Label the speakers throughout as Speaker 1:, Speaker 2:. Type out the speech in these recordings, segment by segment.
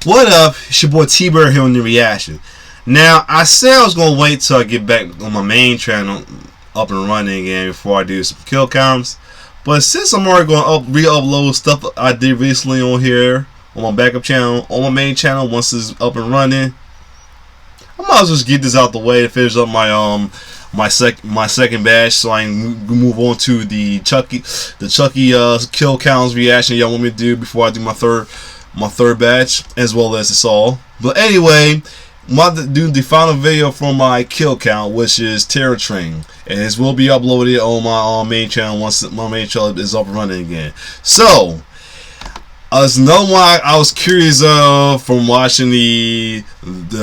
Speaker 1: What up? It's your boy T-Bird here on The Reaction. Now, I said I was going to wait till I get back on my main channel up and running again before I do some kill counts. But since I'm already going to re-upload stuff I did recently on here, on my backup channel, on my main channel, once it's up and running, I might as well just get this out the way to finish up my second batch, so I can move on to the Chucky kill counts reaction y'all want me to do before I do my third batch, as well as this all. But anyway, I'm about to do the final video for my kill count, which is Terror Train, and this will be uploaded on my main channel once my main channel is up and running again. So there's another one I was curious of from watching the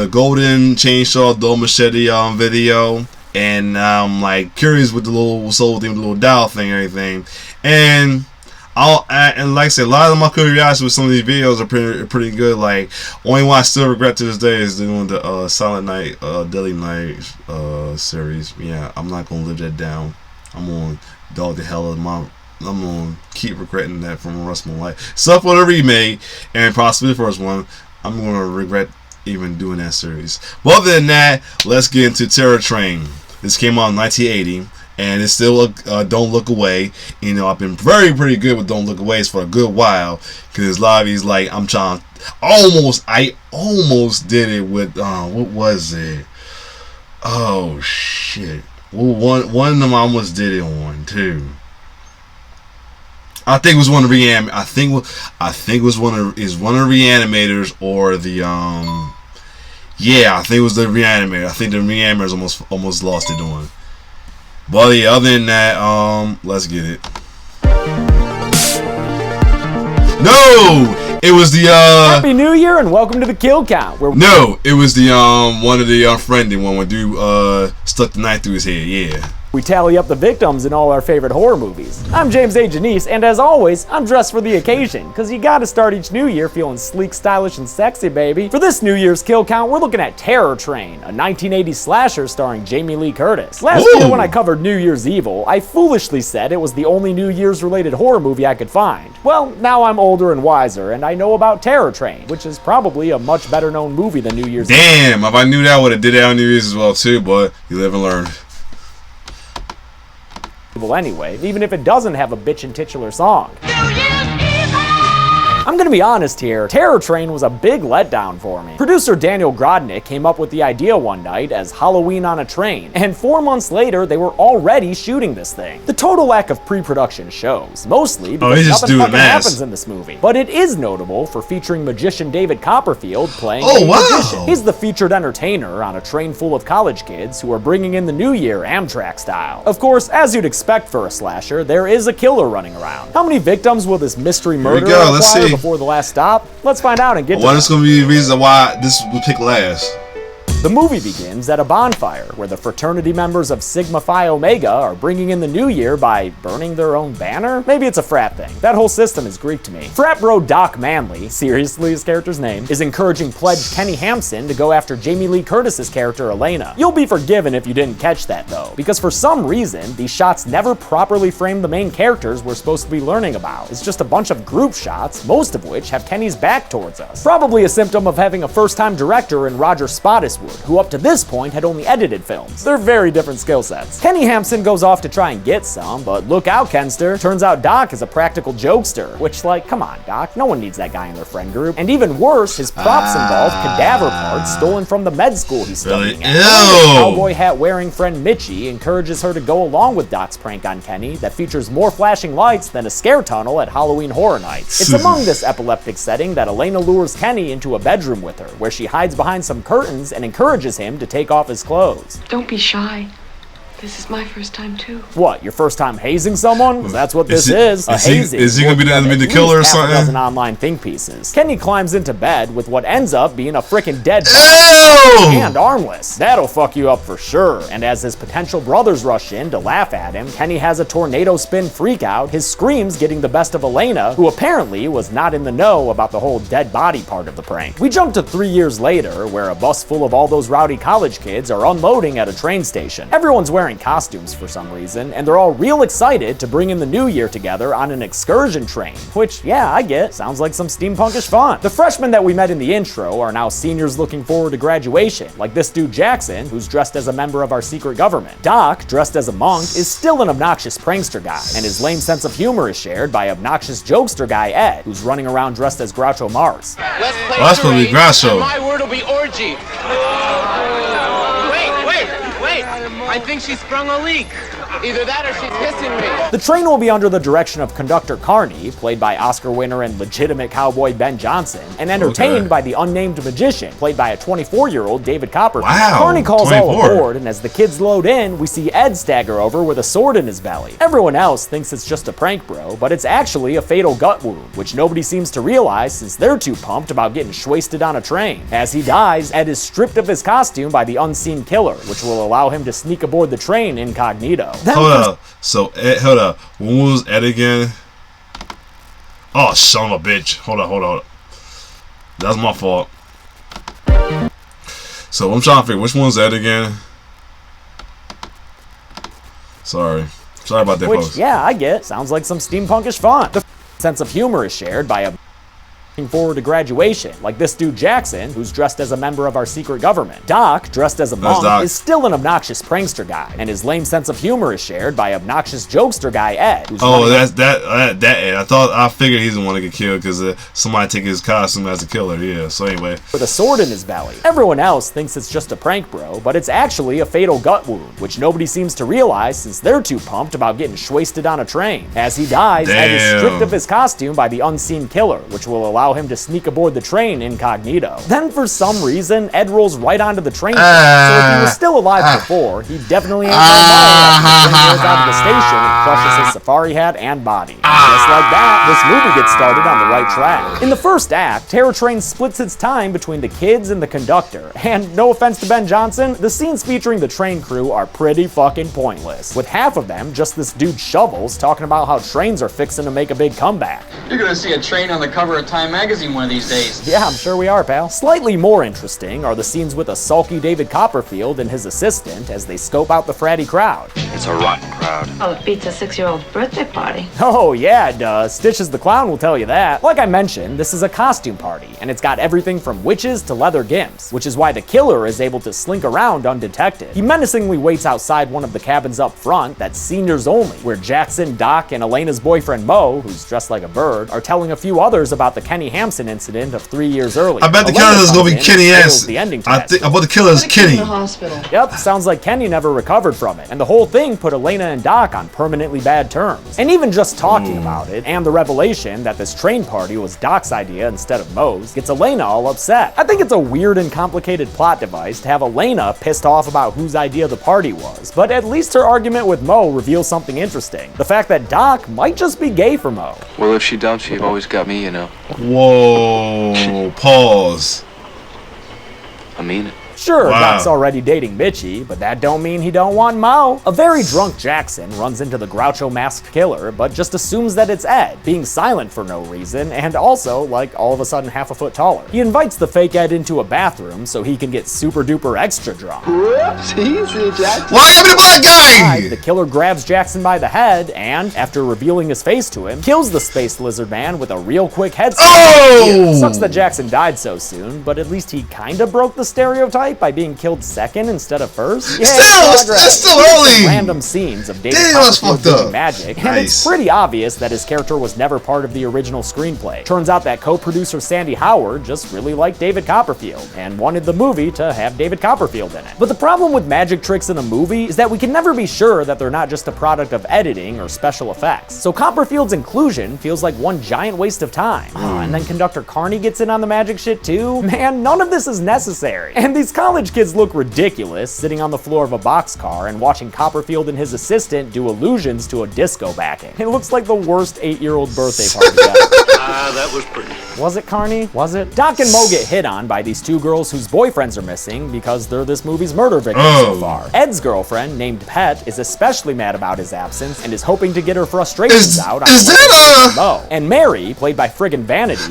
Speaker 1: Golden Chainsaw Dull Machete video, and I'm like curious with the little soul thing, the little dial thing, and everything. And like I said, a lot of my curiosity with some of these videos are pretty good. Like, only one I still regret to this day is doing the Silent Night, Deadly Night series. Yeah, I'm not gonna live that down. I'm gonna dog the hell out of my. I'm gonna keep regretting that from the rest of my life. Except for the remake and possibly the first one, I'm gonna regret even doing that series. But other than that, let's get into Terror Train. This came out in 1980, and it's still Don't Look Away. You know, I've been pretty good with Don't Look Away for a good while, because a lot of these, like, I'm trying. I almost did it with what was it? Oh shit! Well, one of them I almost did it on too. I think it was one of the I think it was one of the Reanimators or the yeah, I think it was the Reanimator. I think the Reanimators almost lost it on. But yeah, other than that, let's get it. No, it was the
Speaker 2: Happy New Year and welcome to the Kill Count.
Speaker 1: No, it was the one of the unfriendly one when dude stuck the knife through his head. Yeah.
Speaker 2: We tally up the victims in all our favorite horror movies. I'm James A. Janice, and as always, I'm dressed for the occasion, because you gotta start each new year feeling sleek, stylish, and sexy, baby. For this New Year's kill count, we're looking at Terror Train, a 1980 slasher starring Jamie Lee Curtis. Last year when I covered New Year's Evil, I foolishly said it was the only New Year's related horror movie I could find. Well, now I'm older and wiser, and I know about Terror Train, which is probably a much better known movie than New Year's Evil.
Speaker 1: Damn, if I knew that, I would have did that on New Year's as well too, but you live and learn.
Speaker 2: Anyway, even if it doesn't have a bitchin' titular song. I'm gonna be honest here, Terror Train was a big letdown for me. Producer Daniel Grodnick came up with the idea one night as Halloween on a Train, and 4 months later they were already shooting this thing. The total lack of pre-production shows, mostly because nothing fucking happens in this movie. But it is notable for featuring magician David Copperfield playing a magician. He's the featured entertainer on a train full of college kids who are bringing in the new year Amtrak style. Of course, as you'd expect for a slasher, there is a killer running around. How many victims will this mystery murderer acquire before the last stop? Let's find out and get to
Speaker 1: What is going to be the reason why this was picked last?
Speaker 2: The movie begins at a bonfire where the fraternity members of Sigma Phi Omega are bringing in the new year by burning their own banner? Maybe it's a frat thing. That whole system is Greek to me. Frat bro Doc Manley, seriously his character's name, is encouraging pledge Kenny Hampson to go after Jamie Lee Curtis's character Elena. You'll be forgiven if you didn't catch that though, because for some reason, these shots never properly frame the main characters we're supposed to be learning about. It's just a bunch of group shots, most of which have Kenny's back towards us. Probably a symptom of having a first-time director in Roger Spottiswoode, who up to this point had only edited films. They're very different skill sets. Kenny Hampson goes off to try and get some, but look out, Kenster. Turns out Doc is a practical jokester, which, like, come on, Doc, no one needs that guy in their friend group. And even worse, his props involve cadaver parts stolen from the med school he's studying at. The cowboy hat wearing friend Mitchie encourages her to go along with Doc's prank on Kenny that features more flashing lights than a scare tunnel at Halloween Horror Nights. It's among this epileptic setting that Elena lures Kenny into a bedroom with her, where she hides behind some curtains and encourages him to take off his clothes.
Speaker 3: Don't be shy. This is my first time too.
Speaker 2: What, your first time hazing someone? Because that's what this is. A hazing.
Speaker 1: Is he gonna be the killer or something?
Speaker 2: Dozen online think pieces. Kenny climbs into bed with what ends up being a freaking dead and armless. That'll fuck you up for sure. And as his potential brothers rush in to laugh at him, Kenny has a tornado spin freak out, his screams getting the best of Elena, who apparently was not in the know about the whole dead body part of the prank. We jump to 3 years later, where a bus full of all those rowdy college kids are unloading at a train station. Everyone's wearing wearing costumes for some reason, and they're all real excited to bring in the new year together on an excursion train, which, yeah, I get, sounds like some steampunkish fun. The freshmen that we met in the intro are now seniors looking forward to graduation, like this dude Jackson, who's dressed as a member of our secret government. Doc, dressed as a monk, is still an obnoxious prankster guy, and his lame sense of humor is shared by obnoxious jokester guy Ed, who's running around dressed as Groucho Marx.
Speaker 4: Let's play
Speaker 1: That's gonna be
Speaker 4: charades,
Speaker 1: Groucho.
Speaker 4: and my word will be orgy. Wait! I think she sprung a leak. Either that or she's kissing me.
Speaker 2: The train will be under the direction of conductor Carney, played by Oscar winner and legitimate cowboy Ben Johnson, and entertained by the unnamed magician, played by a 24-year-old David Copperfield.
Speaker 1: Wow,
Speaker 2: Carney calls
Speaker 1: 24.
Speaker 2: all aboard, and as the kids load in, we see Ed stagger over with a sword in his belly. Everyone else thinks it's just a prank bro, but it's actually a fatal gut wound, which nobody seems to realize since they're too pumped about getting shwasted on a train. As he dies, Ed is stripped of his costume by the unseen killer, which will allow him to sneak aboard the train incognito. Then
Speaker 1: Hold up. So, Ed, hold up. When was Ed again? Oh, son of a bitch. Hold up. That's my fault. So, I'm trying to figure which one's Ed again. Sorry about that,
Speaker 2: which,
Speaker 1: folks.
Speaker 2: yeah, I get. Sounds like some steampunkish fun. The sense of humor is shared by a looking forward to graduation, like this dude Jackson, who's dressed as a member of our secret government. Doc, dressed as a monk,
Speaker 1: Doc.
Speaker 2: is still an obnoxious prankster guy, and his lame sense of humor is shared by obnoxious jokester guy Ed, who's
Speaker 1: Oh,
Speaker 2: running
Speaker 1: that Ed. I figured he didn't want to get killed because somebody took his costume as a killer. Yeah. So anyway,
Speaker 2: with a sword in his belly. Everyone else thinks it's just a prank bro, but it's actually a fatal gut wound, which nobody seems to realize since they're too pumped about getting shwasted on a train. As he dies, Ed is
Speaker 1: Damn.
Speaker 2: stripped of his costume by the unseen killer, which will allow him to sneak aboard the train incognito. Then for some reason, Ed rolls right onto the train track, so if he was still alive before, he definitely ain't no after the train rolls out of the station and crushes his safari hat and body. And just like that, this movie gets started on the right track. In the first act, Terror Train splits its time between the kids and the conductor, and no offense to Ben Johnson, the scenes featuring the train crew are pretty fucking pointless, with half of them just this dude Shovels talking about how trains are fixing to make a big comeback.
Speaker 5: You're gonna see a train on the cover of Time magazine one of these days.
Speaker 2: Yeah, I'm sure we are, pal. Slightly more interesting are the scenes with a sulky David Copperfield and his assistant as they scope out the fratty crowd.
Speaker 6: It's a rotten crowd.
Speaker 3: Oh, it beats a 6-year-old's birthday party.
Speaker 2: Oh yeah, it does. Stitches the Clown will tell you that. Like I mentioned, this is a costume party, and it's got everything from witches to leather gimps, which is why the killer is able to slink around undetected. He menacingly waits outside one of the cabins up front that's seniors only, where Jackson, Doc, and Elena's boyfriend Mo, who's dressed like a bird, are telling a few others about the Kenny Hampson incident of 3 years earlier.
Speaker 1: I bet the
Speaker 2: Elena
Speaker 1: killer is gonna be
Speaker 2: comes in
Speaker 1: Kenny
Speaker 2: and spoils
Speaker 1: Hansen.
Speaker 2: the ending to
Speaker 1: I
Speaker 2: that
Speaker 1: bet
Speaker 2: story.
Speaker 1: the killer is Kenny.
Speaker 3: hospital.
Speaker 2: Yep, sounds like Kenny never recovered from it, and the whole thing put Elena and Doc on permanently bad terms. And even just talking about it, and the revelation that this train party was Doc's idea instead of Mo's, gets Elena all upset. I think it's a weird and complicated plot device to have Elena pissed off about whose idea the party was, but at least her argument with Mo reveals something interesting. The fact that Doc might just be gay for Mo.
Speaker 6: Well, if she dumps you, you've always got me, you know.
Speaker 1: Whoa. Pause.
Speaker 6: I mean it.
Speaker 2: Sure,
Speaker 1: Wow.
Speaker 2: Doc's already dating Mitchie, but that don't mean he don't want Mo. A very drunk Jackson runs into the Groucho masked killer, but just assumes that it's Ed, being silent for no reason, and also, like, all of a sudden half a foot taller. He invites the fake Ed into a bathroom so he can get super duper extra drunk.
Speaker 1: Why give me the black guy?
Speaker 2: The killer grabs Jackson by the head and, after revealing his face to him, kills the space lizard man with a real quick head slap.
Speaker 1: Oh!
Speaker 2: Sucks that Jackson died so soon, but at least he kinda broke the stereotype by being killed second instead of first. Yeah,
Speaker 1: It's still early.
Speaker 2: Random scenes of David
Speaker 1: Damn, that's
Speaker 2: Copperfield
Speaker 1: fucked up.
Speaker 2: doing magic, and
Speaker 1: Nice.
Speaker 2: it's pretty obvious that his character was never part of the original screenplay. Turns out that co-producer Sandy Howard just really liked David Copperfield and wanted the movie to have David Copperfield in it. But the problem with magic tricks in a movie is that we can never be sure that they're not just a product of editing or special effects. So Copperfield's inclusion feels like one giant waste of time. Oh, and then conductor Carney gets in on the magic shit too? Man, none of this is necessary. And these college kids look ridiculous sitting on the floor of a boxcar and watching Copperfield and his assistant do illusions to a disco backing. It looks like the worst 8-year-old birthday party ever.
Speaker 7: That was pretty.
Speaker 2: Was it Carney? Was it? Doc and Mo get hit on by these two girls whose boyfriends are missing because they're this movie's murder victims so far. Ed's girlfriend, named Pet, is especially mad about his absence and is hoping to get her frustrations out on Mo. And Mary, played by friggin' Vanity,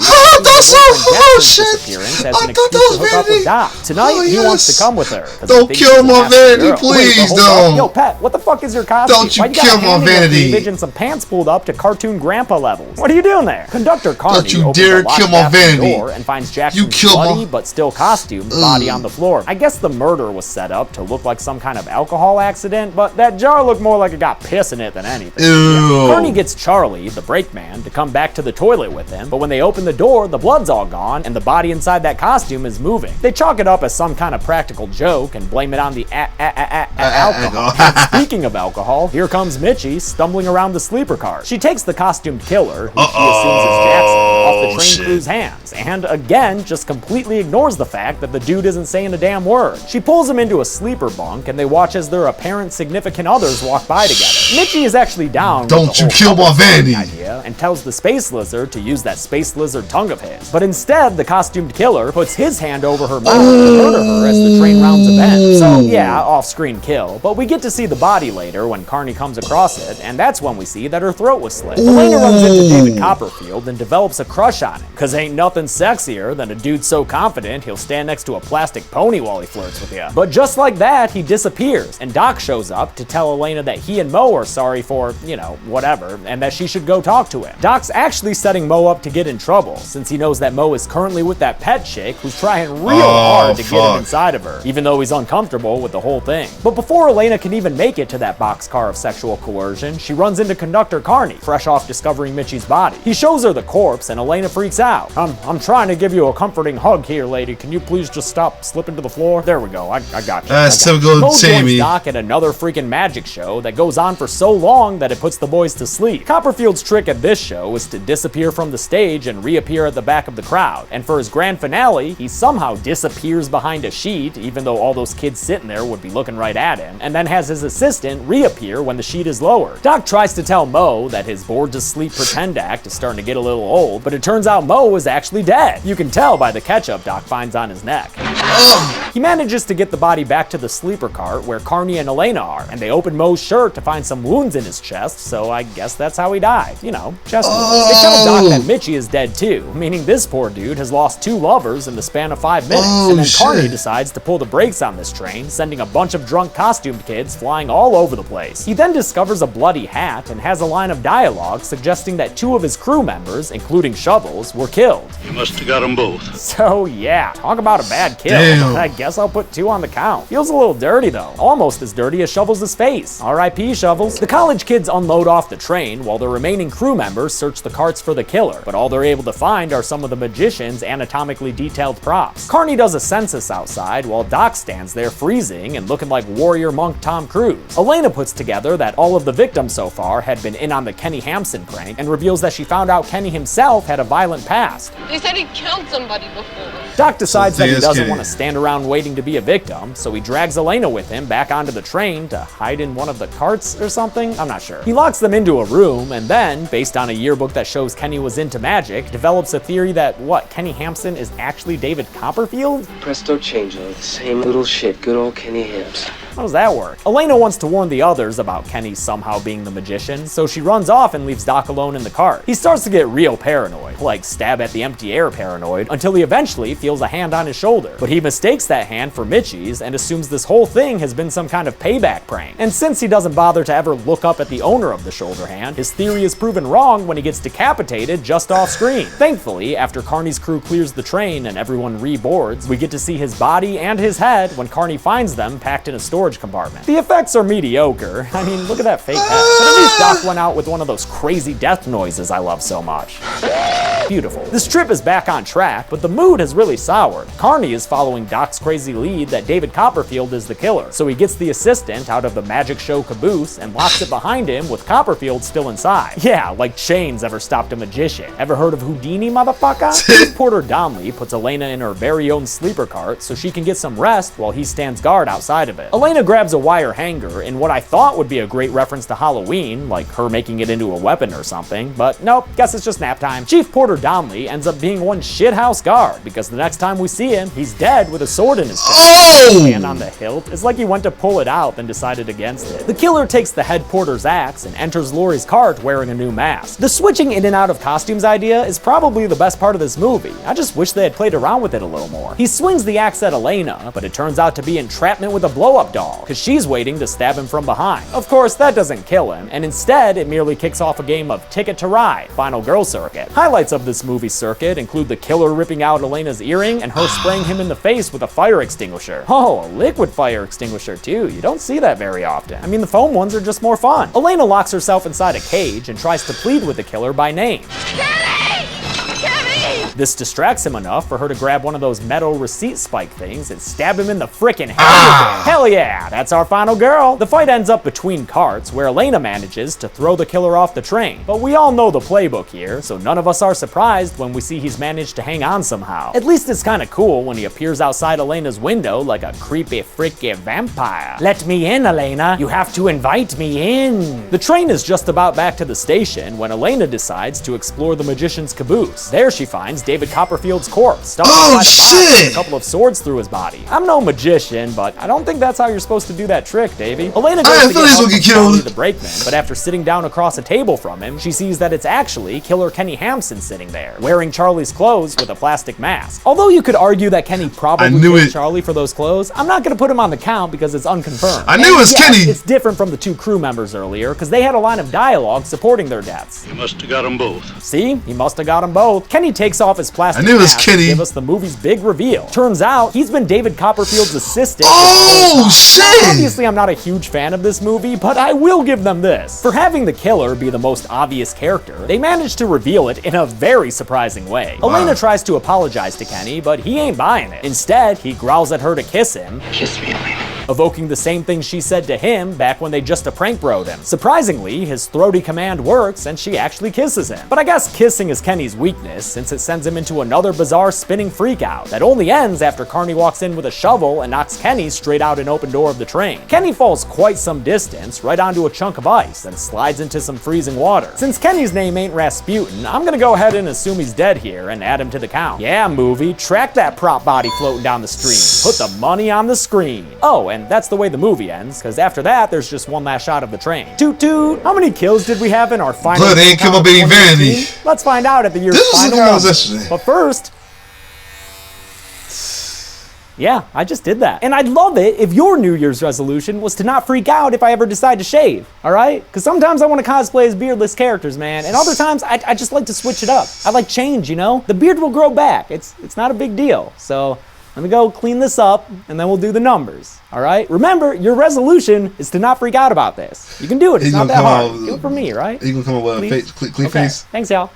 Speaker 2: disappearance as an excuse to hook up with Doc. Tonight, he wants to come with her.
Speaker 1: Don't kill my Vanity, please, don't.
Speaker 2: Yo, Pet, what the fuck is your costume?
Speaker 1: Don't you kill my Vanity.
Speaker 2: And some pants pulled up to cartoon grandpa levels. What are you doing there? Conductor Carney
Speaker 1: Don't you dare kill my Vanity.
Speaker 2: Door and finds Jackson's bloody but still costumed body on the floor. I guess the murder was set up to look like some kind of alcohol accident, but that jar looked more like it got piss in it than anything. Yeah. Carney gets Charlie, the brakeman, to come back to the toilet with him, but when they open the door, the blood's all gone and the body inside that costume is moving. They chalk it up as some kind of practical joke and blame it on the alcohol. Speaking of alcohol, here comes Mitchie stumbling around the sleeper car. She takes the costumed killer, who she assumes is Jackson, off the train crew's hands, and again, just completely ignores the fact that the dude isn't saying a damn word. She pulls him into a sleeper bunk, and they watch as their apparent significant others walk by together. Mitchie is actually down
Speaker 1: Don't you kill my Vanity
Speaker 2: idea and tells the Space Lizard to use that Space Lizard tongue of his. But instead, the costumed killer puts his hand over her mouth to murder her as the train rounds a bend. So yeah, off-screen kill, but we get to see the body later when Carney comes across it, and that's when we see that her throat was slit. Elena runs into David Copperfield and develops a crush on him, cause ain't nothing sexier than a dude so confident he'll stand next to a plastic pony while he flirts with you. But just like that, he disappears, and Doc shows up to tell Elena that he and Mo are sorry for, you know, whatever, and that she should go talk to him. Doc's actually setting Mo up to get in trouble, since he knows that Mo is currently with that Pet chick who's trying real hard to get him inside of her, even though he's uncomfortable with the whole thing. But before Elena can even make it to that boxcar of sexual coercion, she runs into Conductor Carney, fresh off discovering Mitchie's body. He shows her the corpse, and Elena freaks out. I'm trying to give you a comforting hug here, lady. Can you please just stop slipping to the floor? There we go. I got you.
Speaker 1: That's so good,
Speaker 2: Mo
Speaker 1: Sammy.
Speaker 2: joins Doc at another freaking magic show that goes on for so long that it puts the boys to sleep. Copperfield's trick at this show is to disappear from the stage and reappear at the back of the crowd. And for his grand finale, he somehow disappears behind a sheet, even though all those kids sitting there would be looking right at him, and then has his assistant reappear when the sheet is lowered. Doc tries to tell Mo that his bored to sleep pretend act is starting to get a little old, but it turns out Mo is actually dead. You can tell by the ketchup Doc finds on his neck. He manages to get the body back to the sleeper cart where Carney and Elena are, and they open Mo's shirt to find some wounds in his chest, so I guess that's how he died. You know, chest wounds. They tell Doc that Mitchie is dead too, meaning this poor dude has lost 2 lovers in the span of 5 minutes, and then Carney decides to pull the brakes on this train, sending a bunch of drunk costumed kids flying all over the place. He then discovers a bloody hat and has a line of dialogue suggesting that 2 of his crew members, including Shovels, were killed.
Speaker 7: You must have got them both.
Speaker 2: So yeah, talk about a bad kill.
Speaker 1: Damn.
Speaker 2: I guess I'll put 2 on the count. Feels a little dirty though, almost as dirty as Shovels' face. R.I.P. Shovels. The college kids unload off the train while the remaining crew members search the carts for the killer, but all they're able to find are some of the magician's anatomically detailed props. Carney does a census outside while Doc stands there freezing and looking like warrior monk Tom Cruise. Elena puts together that all of the victims so far had been in on the Kenny Hampson prank and reveals that she found out Kenny himself had a violent past.
Speaker 8: They said he killed somebody before.
Speaker 2: Doc decides that he doesn't
Speaker 1: Kenny.
Speaker 2: want to stand around waiting to be a victim, so he drags Elena with him back onto the train to hide in one of the carts or something? I'm not sure. He locks them into a room and then, based on a yearbook that shows Kenny was into magic, develops a theory that, Kenny Hampson is actually David Copperfield?
Speaker 9: Presto changeo, the same little shit, good old Kenny Hamps.
Speaker 2: How does that work? Elena wants to warn the others about Kenny somehow being the magician, so she runs off and leaves Doc alone in the cart. He starts to get real paranoid, like stab at the empty air paranoid, until he eventually feels a hand on his shoulder. But he mistakes that hand for Mitchie's and assumes this whole thing has been some kind of payback prank. And since he doesn't bother to ever look up at the owner of the shoulder hand, his theory is proven wrong when he gets decapitated just off screen. Thankfully, after Carney's crew clears the train and everyone reboards, we get to see his body and his head when Carney finds them packed in a storage compartment. The effects are mediocre. I mean, look at that fake head. But at least Doc went out with one of those crazy death noises I love so much. Beautiful. This trip is back on track, but the mood has really soured. Carney is following Doc's crazy lead that David Copperfield is the killer, so he gets the assistant out of the magic show caboose and locks it behind him with Copperfield still inside. Yeah, like chains ever stopped a magician. Ever heard of Houdini, motherfucker? Porter Donnelly puts Elena in her very own sleeper cart so she can get some rest while he stands guard outside of it. Elena Elena grabs a wire hanger in what I thought would be a great reference to Halloween, like her making it into a weapon or something, but nope, guess it's just nap time. Chief Porter Donnelly ends up being one shithouse guard, because the next time we see him, he's dead with a sword in his chest.
Speaker 1: Oh!
Speaker 2: And on the hilt, it's like he went to pull it out, then decided against it. The killer takes the head porter's axe and enters Laurie's cart wearing a new mask. The switching in and out of costumes idea is probably the best part of this movie. I just wish they had played around with it a little more. He swings the axe at Elena, but it turns out to be entrapment with a blow-up doll, because she's waiting to stab him from behind. Of course, that doesn't kill him, and instead, it merely kicks off a game of Ticket to Ride, Final Girl Circuit. Highlights of this movie circuit include the killer ripping out Elena's earring and her spraying him in the face with a fire extinguisher. Oh, a liquid fire extinguisher too. You don't see that very often. I mean, the foam ones are just more fun. Elena locks herself inside a cage and tries to plead with the killer by name. This distracts him enough for her to grab one of those metal receipt spike things and stab him in the frickin' head with it. Hell yeah, that's our final girl. The fight ends up between carts, where Elena manages to throw the killer off the train. But we all know the playbook here, so none of us are surprised when we see he's managed to hang on somehow. At least it's kinda cool when he appears outside Elena's window like a creepy frickin' vampire. Let me in, Elena. You have to invite me in. The train is just about back to the station when Elena decides to explore the magician's caboose. There she finds David Copperfield's corpse, stuffed inside a box with a couple of swords through his body. I'm no magician, but I don't think that's how you're supposed to do that trick, Davey. Elena goes to get help from Charlie the Brakeman, but after sitting down across a table from him, she sees that it's actually killer Kenny Hampson sitting there, wearing Charlie's clothes with a plastic mask. Although you could argue that Kenny probably killed Charlie for those clothes, I'm not gonna put him on the count because it's unconfirmed.
Speaker 1: I knew it was Kenny!
Speaker 2: It's different from the two crew members earlier, because they had a line of dialogue supporting their deaths.
Speaker 7: You must have got them both.
Speaker 2: See? He must have got them both. Kenny takes off his plastic mask to give us the movie's big reveal. Turns out, he's been David Copperfield's assistant.
Speaker 1: Oh, shit!
Speaker 2: Now, obviously, I'm not a huge fan of this movie, but I will give them this. For having the killer be the most obvious character, they managed to reveal it in a very surprising way. Wow. Elena tries to apologize to Kenny, but he ain't buying it. Instead, he growls at her to kiss him.
Speaker 9: Kiss me, Elena.
Speaker 2: Evoking the same thing she said to him back when they just prank bro'd him. Surprisingly, his throaty command works and she actually kisses him. But I guess kissing is Kenny's weakness, since it sends him into another bizarre spinning freakout that only ends after Carney walks in with a shovel and knocks Kenny straight out an open door of the train. Kenny falls quite some distance right onto a chunk of ice and slides into some freezing water. Since Kenny's name ain't Rasputin, I'm gonna go ahead and assume he's dead here and add him to the count. Yeah, movie, track that prop body floating down the stream. Put the money on the screen. Oh, and that's the way the movie ends, because after that, there's just one last shot of the train. Toot toot! How many kills did we have in our final?
Speaker 1: Look, they ain't come up any vanity.
Speaker 2: Let's find out at the year's final numbers. But first, yeah, I just did that. And I'd love it if your New Year's resolution was to not freak out if I ever decide to shave, all right? Because sometimes I want to cosplay as beardless characters, man, and other times I just like to switch it up. I like change, you know? The beard will grow back. It's not a big deal. So let me go clean this up, and then we'll do the numbers, all right? Remember, your resolution is to not freak out about this. You can do it. It's not that hard. Do it for me, right?
Speaker 1: You gonna come up with a clean face?
Speaker 2: Thanks, y'all.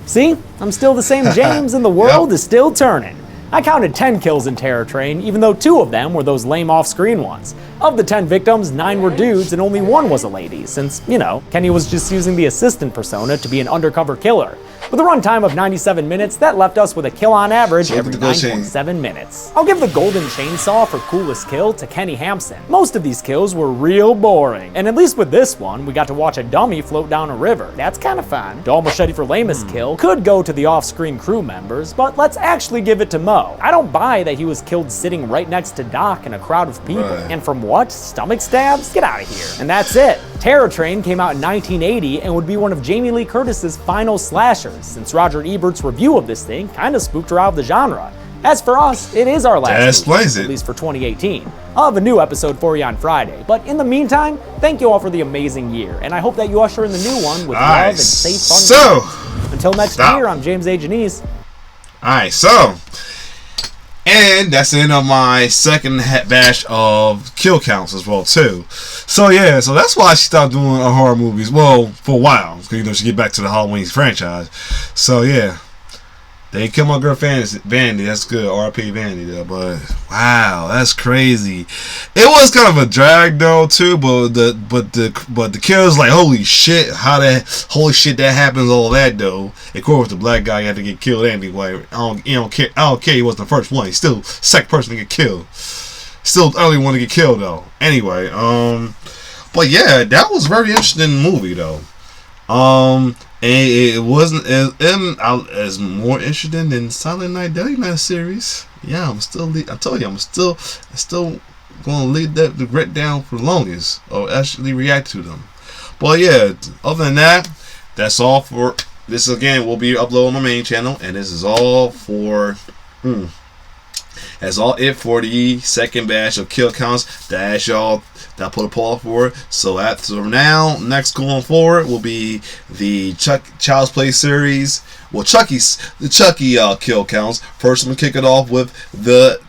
Speaker 2: See? I'm still the same James, and the world is still turning. I counted 10 kills in Terror Train, even though 2 of them were those lame off-screen ones. Of the 10 victims, 9 were dudes and only 1 was a lady, since, you know, Kenny was just using the assistant persona to be an undercover killer. With a runtime of 97 minutes, that left us with a kill on average every 9.7 minutes. I'll give the Golden Chainsaw for coolest kill to Kenny Hampson. Most of these kills were real boring, and at least with this one, we got to watch a dummy float down a river. That's kind of fun. Dull Machete for lamest kill could go to the off-screen crew members, but let's actually give it to Mo. I don't buy that he was killed sitting right next to Doc in a crowd of people. Right. And from what? Stomach stabs? Get out of here. And that's it. Terror Train came out in 1980 and would be one of Jamie Lee Curtis's final slashers, since Roger Ebert's review of this thing kind of spooked her out of the genre. As for us, it is our last movie, at least for 2018. I'll have a new episode for you on Friday, but in the meantime, thank you all for the amazing year, and I hope that you usher in the new one with love and safe fun.
Speaker 1: So,
Speaker 2: until next year, I'm James A. Janice.
Speaker 1: Alright, so, and that's the end of my second batch of kill counts as well too. So yeah, so that's why she stopped doing horror movies. Well, for a while, because you know she get back to the Halloween franchise. So yeah, They killed my girl Vandy. That's good. RP Vandy though. But wow, that's crazy. It was kind of a drag though too. But the kills like holy shit. Holy shit that happens. All that though. Of course the black guy had to get killed anyway. I don't care. He wasn't the first one. He's still second person to get killed. Still the only one to get killed though. Anyway, but yeah, that was a very interesting movie though. And it wasn't as more interesting than Silent Night, Deadly Night series. Yeah, I told you, I'm still gonna leave that regret down for the longest, or actually react to them. But yeah, other than that, that's all for this. Again, will be uploaded on my main channel, and this is all for. That's all it for the second batch of kill counts that I put a poll for. So now, next going forward will be the Child's Play series. Well, the Chucky kill counts. First, I'm gonna kick it off with the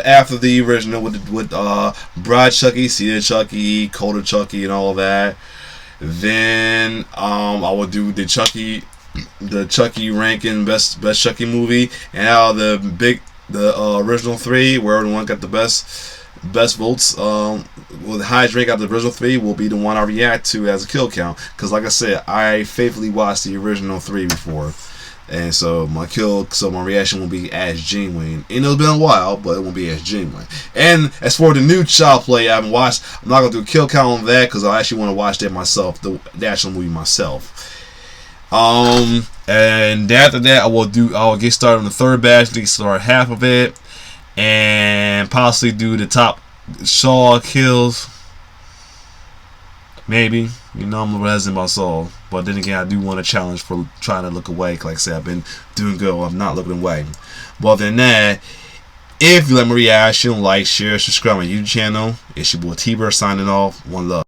Speaker 1: after the original with Bride Chucky, Seed Chucky, Coda Chucky, and all that. Then I will do the Chucky ranking best Chucky movie, and out of the original three, where the one got the best votes, with the highest rank out of the original three will be the one I react to as a kill count. Because like I said, I faithfully watched the original three before, and so my reaction will be as genuine. And it's been a while, but it won't be as genuine. And as for the new Child Play I haven't watched, I'm not gonna do a kill count on that because I actually want to watch that myself, the actual movie myself. And after that, I'll get started on the third batch, at least start half of it, and possibly do the top Saw kills. Maybe, I'm a little hesitant about Saw, but then again, I do want a challenge for trying to look away. Like I said, I've been doing good. I'm not looking away. But other than that, if you like my reaction, like, share, subscribe to my YouTube channel. It's your boy T-Bird signing off. One love.